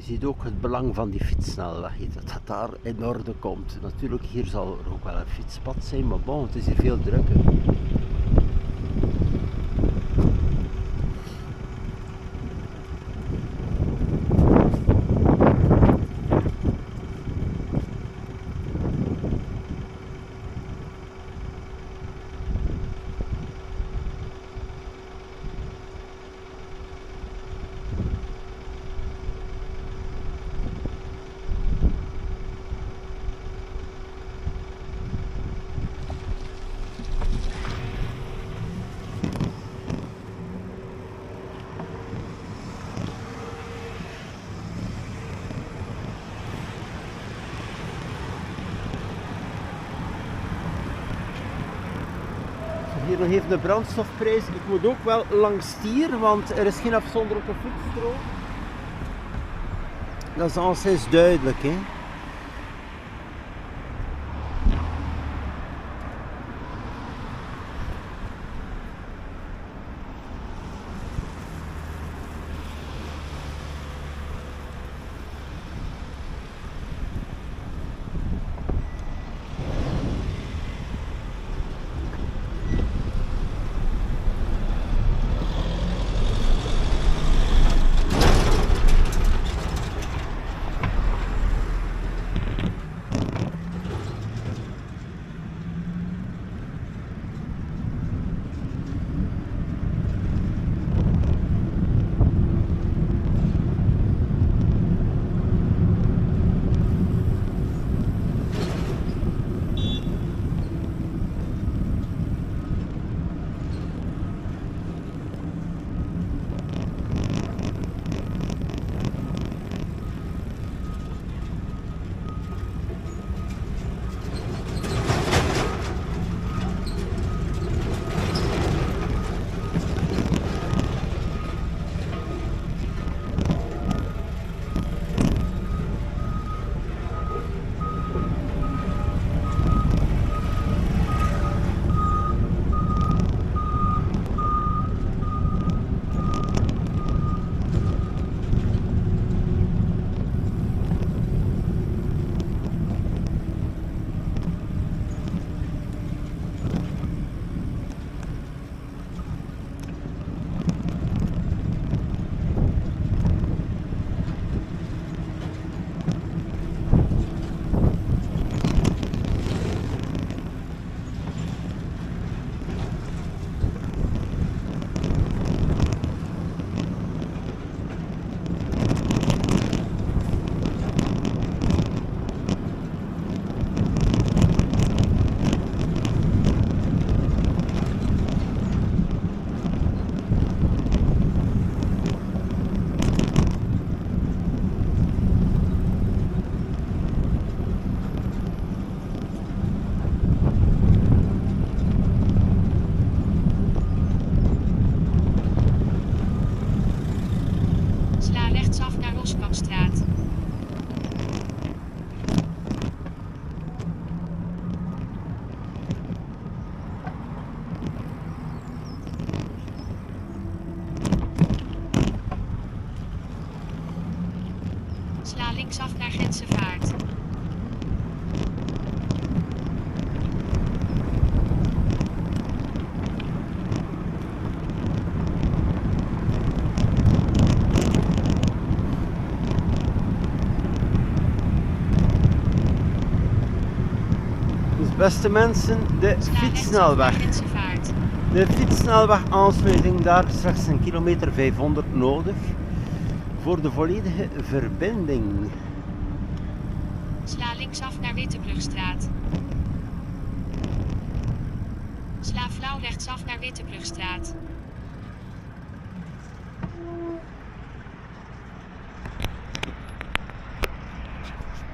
Je ziet ook het belang van die fietssnelweg, dat dat daar in orde komt. Natuurlijk, hier zal er ook wel een fietspad zijn, maar bon, het is hier veel drukker. Hier nog even de brandstofprijs. Ik moet ook wel langs Stier, want er is geen afzonderlijke fietsstrook. Dat is al sinds duidelijk, hè. Sla linksaf naar Gentsevaart. Dus beste mensen, de fietssnelweg. De fietssnelweg-aansluiting, daar straks een kilometer 500 nodig voor de volledige verbinding. Sla linksaf naar Wittebrugstraat. Sla flauw rechtsaf naar Wittebrugstraat.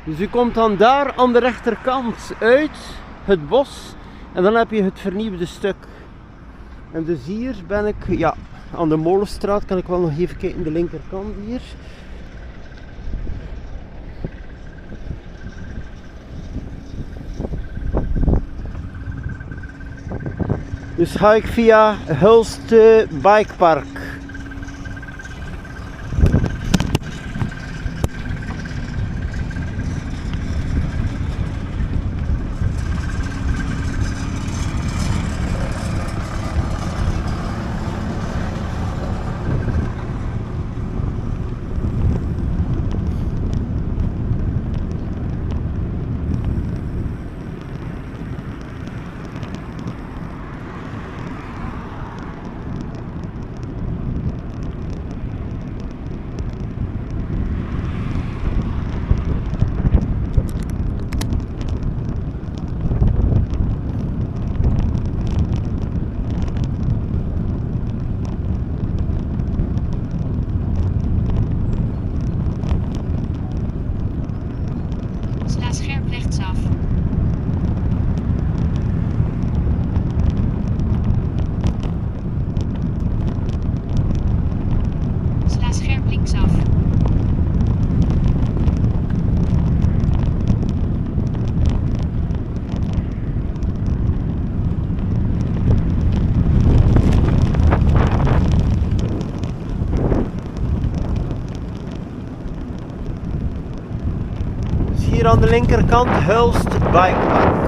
Dus u komt dan daar aan de rechterkant uit het bos en dan heb je het vernieuwde stuk. En dus hier ben ik, ja, aan de Molenstraat, kan ik wel nog even kijken, de linkerkant hier. Dus ga ik via Hulst Bikepark. hier aan de linkerkant Hulst Bikepark.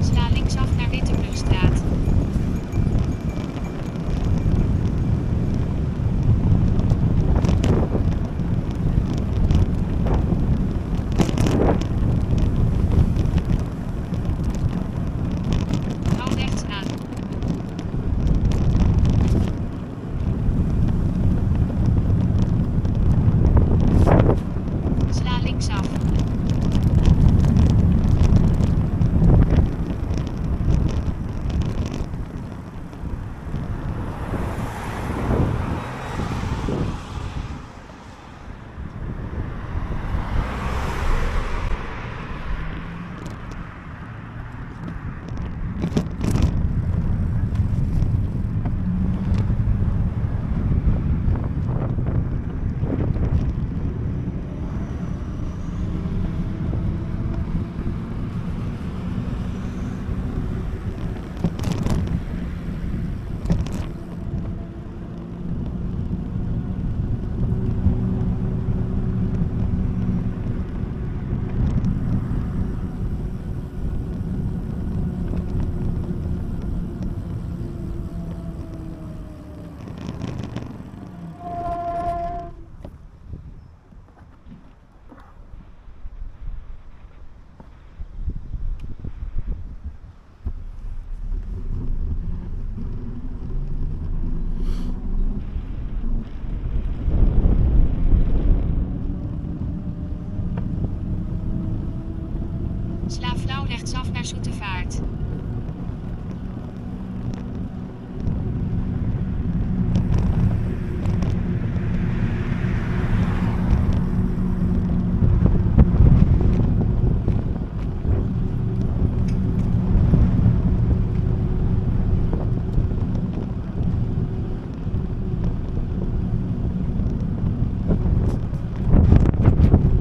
Sla linksaf naar Wittebrugstraat. Hou rechts aan. Sla linksaf. Sla flauw rechtsaf naar Zoetervaart.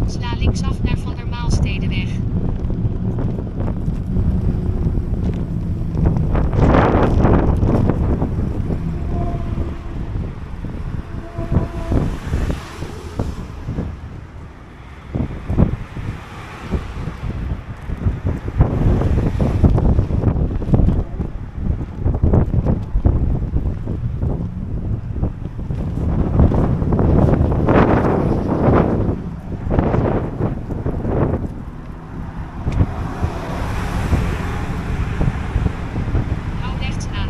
Sla linksaf naar Van der Maalstedenweg. Hou rechts aan.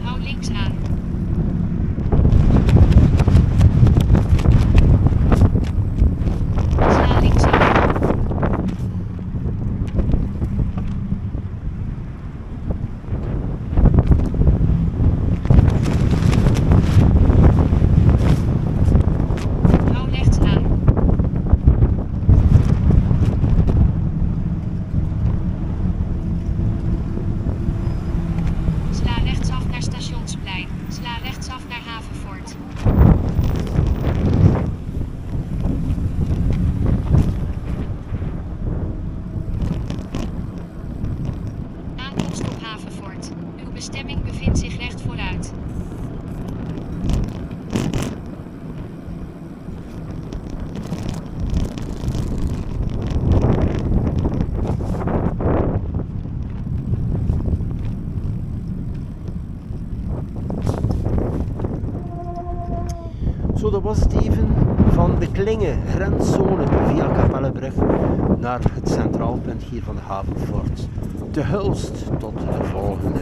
Hou links aan. Sla linksaf. Hou rechts aan. Sla rechtsaf naar Stationsplein. Sla rechtsaf naar Havenfort. Aankomst op Havenfort. Uw bestemming bevindt zich recht vooruit. Zo, dat was het even van de Klinge grenszone via Kapellebrug naar het centraalpunt hier van de Havenfort. Te Hulst, tot de volgende.